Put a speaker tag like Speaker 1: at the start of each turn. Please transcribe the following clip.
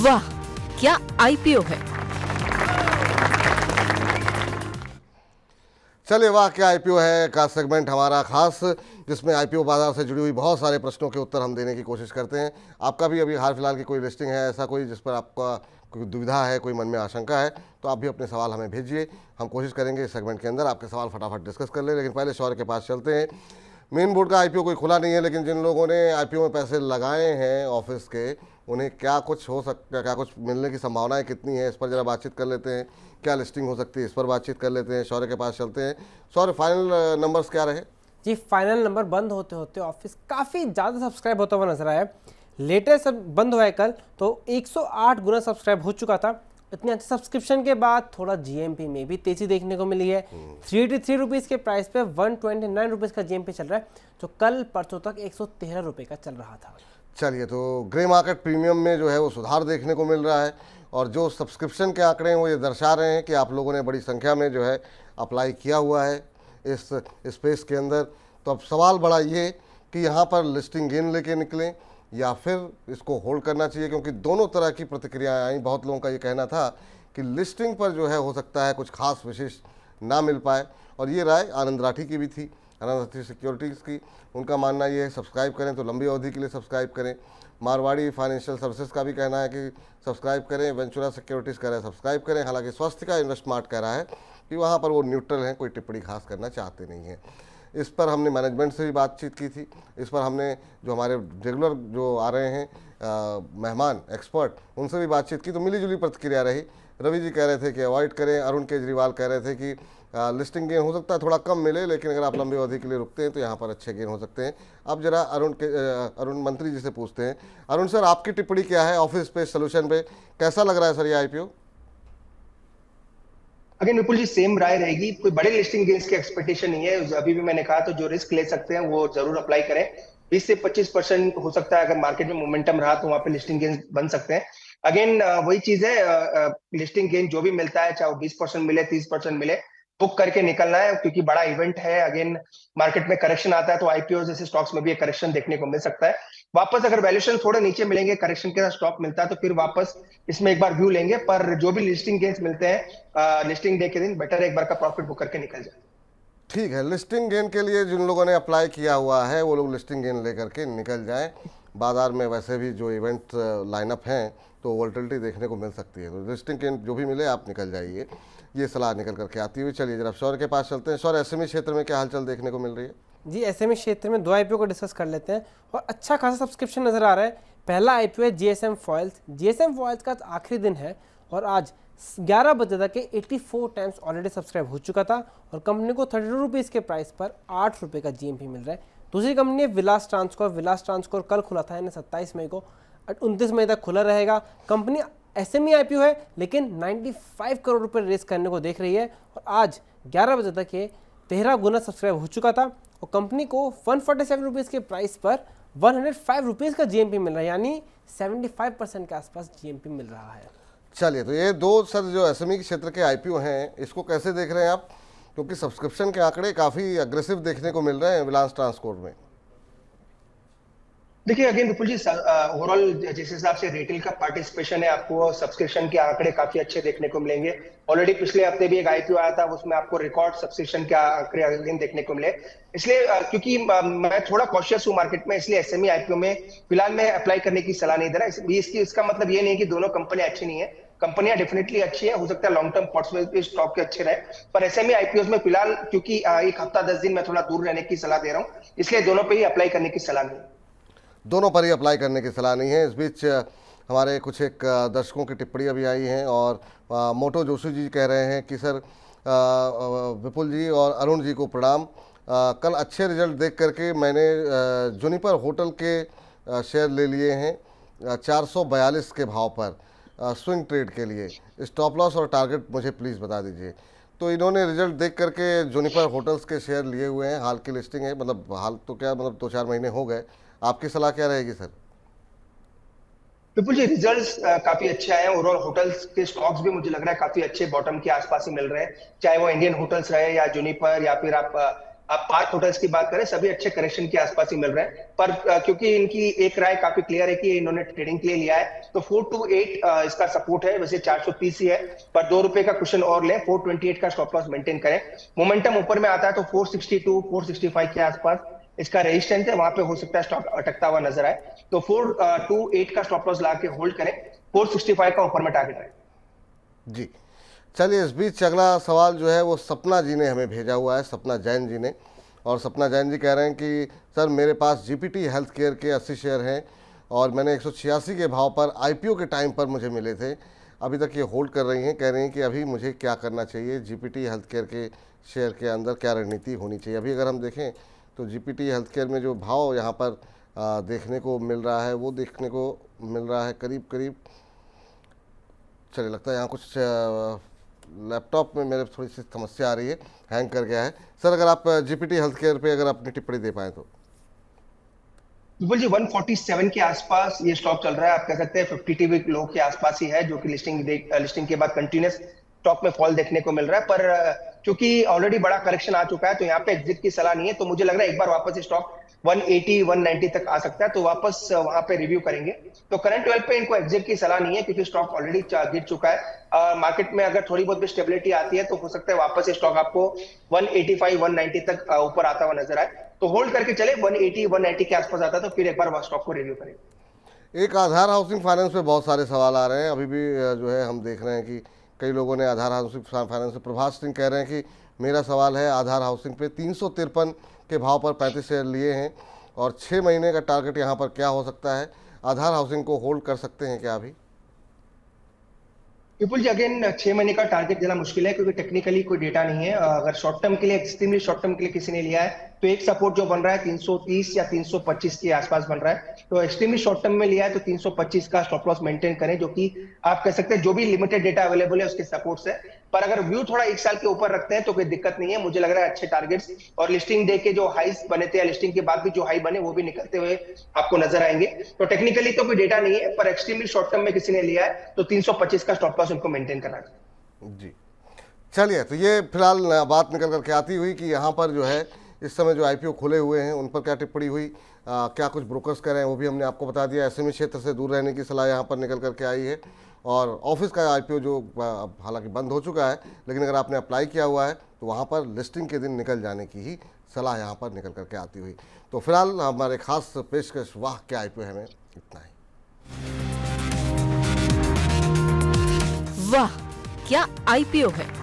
Speaker 1: वाह, क्या आईपीओ है।
Speaker 2: चलिए, वाह क्या आईपीओ है का सेगमेंट हमारा खास, जिसमें आईपीओ बाजार से जुड़ी हुई बहुत सारे प्रश्नों के उत्तर हम देने की कोशिश करते हैं। आपका भी अभी हाल फिलहाल की कोई लिस्टिंग है, ऐसा कोई जिस पर आपका कोई दुविधा है, कोई मन में आशंका है, तो आप भी अपने सवाल हमें भेजिए। हम कोशिश करेंगे इस सेगमेंट के अंदर आपके सवाल फटाफट डिस्कस कर लें। लेकिन पहले शौर्य के पास चलते हैं। मेन बोर्ड का आईपीओ कोई खुला नहीं है, लेकिन जिन लोगों ने आईपीओ में पैसे लगाए हैं ऑफिस के, उन्हें क्या कुछ हो सकता है, क्या कुछ मिलने की संभावनाएं कितनी है, इस पर जरा बातचीत कर लेते हैं। क्या लिस्टिंग हो सकती है, इस पर बातचीत कर लेते हैं। शौर्य के पास चलते हैं। शौर्य, फाइनल नंबर्स क्या रहे?
Speaker 3: जी, फाइनल नंबर बंद होते होते ऑफिस काफ़ी ज़्यादा सब्सक्राइब होता हुआ नजर आया। लेटेस्ट बंद हुआ है कल तो 108 गुना सब्सक्राइब हो चुका था। इतने अच्छे सब्सक्रिप्शन के बाद थोड़ा जीएमपी में भी तेजी देखने को मिली है। 383 रुपीज़ के प्राइस पे 129 रुपीज़ का जीएमपी चल रहा है, जो कल परसों तक 113 रुपये का चल रहा था।
Speaker 2: चलिए, तो ग्रे मार्केट प्रीमियम में जो है वो सुधार देखने को मिल रहा है, और जो सब्सक्रिप्शन के आंकड़े हैं वो ये दर्शा रहे हैं कि आप लोगों ने बड़ी संख्या में जो है अप्लाई किया हुआ है इस स्पेस के अंदर। तो अब सवाल बड़ा ये कि यहाँ पर लिस्टिंग गेन लेके निकलें या फिर इसको होल्ड करना चाहिए, क्योंकि दोनों तरह की प्रतिक्रियाएं आई। बहुत लोगों का ये कहना था कि लिस्टिंग पर जो है हो सकता है कुछ खास विशेष ना मिल पाए, और ये राय आनंद राठी की भी थी, आनंद राठी सिक्योरिटीज़ की। उनका मानना ये है सब्सक्राइब करें तो लंबी अवधि के लिए सब्सक्राइब करें। मारवाड़ी फाइनेंशियल सर्विसेज का भी कहना है कि सब्सक्राइब करें। वेंचुरा सिक्योरिटीज़ कह रहा है सब्सक्राइब करें। हालांकि स्वास्थ्य का इन्वेस्टमार्ट कह रहा है कि वहाँ पर वो न्यूट्रल हैं, कोई टिप्पणी खास करना चाहते नहीं हैं। इस पर हमने मैनेजमेंट से भी बातचीत की थी। इस पर हमने जो हमारे रेगुलर जो आ रहे हैं मेहमान एक्सपर्ट, उनसे भी बातचीत की, तो मिली जुली प्रतिक्रिया रही। रवि जी कह रहे थे कि अवॉइड करें। अरुण केजरीवाल कह रहे थे कि लिस्टिंग गेन हो सकता है थोड़ा कम मिले, लेकिन अगर आप लंबी अवधि के लिए रुकते हैं तो यहाँ पर अच्छे गेन हो सकते हैं। अब जरा अरुण मंत्री जी से पूछते हैं। अरुण सर, आपकी टिप्पणी क्या है ऑफिस पे सोल्यूशन पे? कैसा लग रहा है सर ये आईपीओ?
Speaker 4: अगेन विपुल जी, सेम राय रहेगी। कोई बड़े लिस्टिंग गेन्स की एक्सपेक्टेशन नहीं है। अभी भी मैंने कहा, तो जो रिस्क ले सकते हैं वो जरूर अप्लाई करें। 20 से 25% हो सकता है, अगर मार्केट में मोमेंटम रहा तो वहां पे लिस्टिंग गेन्स बन सकते हैं। अगेन वही चीज है, लिस्टिंग गेन जो भी मिलता है, चाहे वो 20% मिले 30% मिले, बुक करके निकलना है, क्योंकि बड़ा इवेंट है। अगेन मार्केट में करेक्शन आता है तो आईपीओ जैसे स्टॉक्स में भी एक करेक्शन देखने को मिल सकता है। वापस अगर वैल्यूएशन थोड़े नीचे मिलेंगे, करेक्शन के साथ स्टॉक मिलता है, तो फिर वापस इसमें एक बार व्यू लेंगे। पर जो भी लिस्टिंग गेन्स मिलते हैं लिस्टिंग डे के दिन, बेटर एक बार का प्रॉफिट बुक करके निकल जाए।
Speaker 2: ठीक है, लिस्टिंग गेन के लिए जिन लोगों ने अप्लाई किया हुआ है वो लोग लिस्टिंग गेन लेकर के निकल जाएं। बाजार में वैसे भी जो इवेंट लाइनअप हैं तो वोल्टिलिटी देखने को मिल सकती है, तो लिस्टिंग गेन जो भी मिले आप निकल जाइए, ये सलाह निकल करके आती हुई। चलिए जरा शौर्य के पास चलते हैं। शौर्य, एसएमई क्षेत्र में क्या हलचल देखने को मिल रही है?
Speaker 3: जी, एसएमई क्षेत्र में 2 आईपीओ को डिस्कस कर लेते हैं, और अच्छा खासा सब्सक्रिप्शन नजर आ रहा है। पहला आईपीओ है जीएसएम फॉइल्स। जीएसएम फॉइल्स का आखिरी दिन है और आज 11 बजे तक के 84 टाइम्स ऑलरेडी सब्सक्राइब हो चुका था, और कंपनी को 32 रुपीज़ के प्राइस पर 8 रुपये का जीएमपी मिल रहा है। दूसरी कंपनी है विलास ट्रांसकोर। विलास ट्रांसकोर कल खुला था, यानी 27 मई को, 29 मई तक खुला रहेगा। कंपनी एसएमई आईपीओ है, लेकिन 95 करोड़ रुपए रेस करने को देख रही है, और आज 11 बजे तक ये 13 गुना सब्सक्राइब हो चुका था, और कंपनी को 147 रुपीज़ के प्राइस पर 105 रुपीज़ का जीएमपी मिल रहा है, यानी 75% के आसपास जीएमपी मिल रहा है।
Speaker 2: चलिए, तो ये दो सर जो एसएमई क्षेत्र के आईपीओ हैं, इसको कैसे देख रहे हैं आप? क्योंकि सब्सक्रिप्शन के आंकड़े काफ़ी अग्रेसिव देखने को मिल रहे हैं विलास ट्रांसकोर में।
Speaker 4: देखिए अगेन विपुल जी, ओवरऑल जिस हिसाब से रिटेल का पार्टिसिपेशन है, आपको सब्सक्रिप्शन के आंकड़े काफी अच्छे देखने को मिलेंगे। ऑलरेडी पिछले हफ्ते भी एक आईपीओ आया था, उसमें आपको रिकॉर्ड सब्सक्रिप्शन के आंकड़े अगेन देखने को मिले। इसलिए क्योंकि मैं थोड़ा कॉशियस हूँ मार्केट में, इसलिए एसएमई आईपीओ में फिलहाल मैं अप्लाई करने की सलाह नहीं दे रहा। इसका मतलब ये नहीं कि दोनों कंपनियां अच्छी नहीं है, कंपनियां डेफिनेटली अच्छी है। हो सकता है लॉन्ग टर्म पोर्टफोलियो स्टॉक के अच्छे रहे, पर एसएमई आईपीओ में फिलहाल क्योंकि एक हफ्ता 10 दिन मैं थोड़ा दूर रहने की सलाह दे रहा हूँ, इसलिए दोनों पे ही अप्लाई करने की सलाह नहीं।
Speaker 2: दोनों पर ही अप्लाई करने की सलाह नहीं है। इस बीच हमारे कुछ एक दर्शकों की टिप्पणियाँ भी आई हैं, और मोटो जोशी जी कह रहे हैं कि सर विपुल जी और अरुण जी को प्रणाम। कल अच्छे रिजल्ट देख करके मैंने जुनिपर होटल के शेयर ले लिए हैं 442 के भाव पर स्विंग ट्रेड के लिए। स्टॉप लॉस और टारगेट मुझे प्लीज़ बता दीजिए। तो इन्होंने रिजल्ट देख करके जुनिपर होटल्स के शेयर लिए हुए हैं। हाल की लिस्टिंग है, मतलब हाल तो क्या, मतलब 2-4 महीने हो गए। आपकी सलाह क्या रहेगी सर?
Speaker 4: विपुल जी, रिजल्ट्स काफी अच्छे आए हैं। ओवरऑल होटल्स के स्टॉक्स भी मुझे लग रहा है काफी अच्छे बॉटम के आसपास ही मिल रहे हैं, चाहे वो इंडियन होटल्स रहे या जुनिपर या फिर आप आप पार्क होटल्स की बात करें, सभी अच्छे करेक्शन के आसपास ही मिल रहे हैं। पर क्योंकि इनकी एक राय काफी क्लियर है कि इन्होंने ट्रेडिंग के लिए लिया है, तो 428 इसका सपोर्ट है। वैसे 430 ही है, पर ₹2 का क्वेश्चन और लें, 428 का स्टॉप लॉस मेंटेन करें। मोमेंटम ऊपर में आता है तो 462 465 के आसपास इसका रेजिस्टेंस है, वहां पे हो सकता है स्टॉक अटकता हुआ नजर आए। तो 428 का स्टॉप लॉस ला के होल्ड करें, 465 का ऊपर में टारगेट है।
Speaker 2: जी, चलिए, इस बीच अगला सवाल जो है वो सपना जी ने हमें भेजा हुआ है, सपना जैन जी ने। और सपना जैन जी कह रहे हैं कि सर, मेरे पास जीपीटी हेल्थ केयर के 80 शेयर हैं और मैंने 186 के भाव पर आईपीओ के टाइम पर मुझे मिले थे, अभी तक ये होल्ड कर रही हैं। कह रही हैं कि अभी मुझे क्या करना चाहिए, जीपीटी हेल्थ केयर के शेयर के अंदर क्या रणनीति होनी चाहिए। अभी अगर हम देखें तो जीपीटी हेल्थ केयर में जो भाव यहाँ पर देखने को मिल रहा है, वो देखने को मिल रहा है करीब करीब, चलिए लगता है यहाँ कुछ लैपटॉप में मेरे थोड़ी सी समस्या आ रही है, हैंग कर गया है। सर, अगर आप जीपीटी हेल्थ केयर पे अगर अपनी टिप्पणी दे पाएँ तो।
Speaker 4: बिल्कुल जी, 147 के आसपास ये स्टॉक चल रहा है। आप कह सकते हैं 50 वीक लो के आसपास ही है, जो कि लिस्टिंग के बाद कंटिन्यूस स्टॉक में फॉल देखने को मिल रहा है। पर क्योंकि ऑलरेडी बड़ा करेक्शन आ चुका है, तो यहाँ पे एग्जिट की सलाह नहीं है। तो मुझे लग रहा है एक बार वापस स्टॉक 180 190 तक आ सकता है, तो वापस वहां पे रिव्यू करेंगे। तो करंट लेवल पे इनको एग्जिट की सलाह नहीं है, क्योंकि स्टॉक ऑलरेडी गिर चुका है। मार्केट में अगर थोड़ी बहुत भी स्टेबिलिटी आती है, तो हो सकता है वापस स्टॉक आपको 185 190 तक ऊपर आता हुआ नजर आए। तो होल्ड करके चले, 180 190 के आसपास आता है तो फिर एक बार स्टॉक को रिव्यू करेंगे।
Speaker 2: एक आधार हाउसिंग फाइनेंस पे बहुत सारे सवाल आ रहे हैं अभी भी, जो है हम देख रहे हैं कि कई लोगों ने आधार हाउसिंग फाइनेंस पे, प्रभात सिंह कह रहे हैं कि मेरा सवाल है आधार हाउसिंग पे 353 के भाव पर 35 शेयर लिए हैं और 6 महीने का टारगेट यहाँ पर क्या हो सकता है, आधार हाउसिंग को होल्ड कर सकते हैं क्या अभी?
Speaker 4: विपुल जी, अगेन 6 महीने का टारगेट देना मुश्किल है, क्योंकि टेक्निकली कोई डेटा नहीं है। अगर शॉर्ट टर्म के लिए, एक्सट्रीमली शॉर्ट टर्म के लिए किसी ने लिया है, तो एक सपोर्ट जो बन रहा है 330 या 325 के आसपास बन रहा है। तो एक्सट्रीमली शॉर्ट टर्म में लिया है तो 325 का स्टॉप लॉस मेंटेन करें, जो कि आप कह सकते हैं जो भी लिमिटेड डेटा अवेलेबल है उसके सपोर्ट से। पर अगर व्यू थोड़ा 1 साल के ऊपर रखते हैं तो कोई दिक्कत नहीं है। मुझे लग रहा है अच्छे टारगेट्स और लिस्टिंग डे के जो हाईस बने थे या लिस्टिंग के बाद भी जो हाई बने, वो भी निकलते हुए आपको नजर आएंगे। तो टेक्निकली तो कोई डेटा नहीं है, पर एक्सट्रीमली शॉर्ट टर्म में किसी ने लिया है तो 325 का स्टॉप लॉस उनको मेंटेन करना चाहिए।
Speaker 2: जी, चलिए, तो ये फिलहाल बात निकल करके आती हुई कि यहाँ पर जो है इस समय जो आईपीओ खुले हुए हैं उन पर क्या टिप्पणी हुई, क्या कुछ ब्रोकर्स कह रहे हैं वो भी हमने आपको बता दिया। एसएमई क्षेत्र से दूर रहने की सलाह यहाँ पर निकल करके आई है। और ऑफिस का आईपीओ जो हालांकि बंद हो चुका है, लेकिन अगर आपने अप्लाई किया हुआ है तो वहाँ पर लिस्टिंग के दिन निकल जाने की ही सलाह यहाँ पर निकल करके आती हुई। तो फिलहाल हमारे खास पेशकश वाह क्या आईपीओ है में इतना ही।
Speaker 1: वाह क्या आईपीओ है।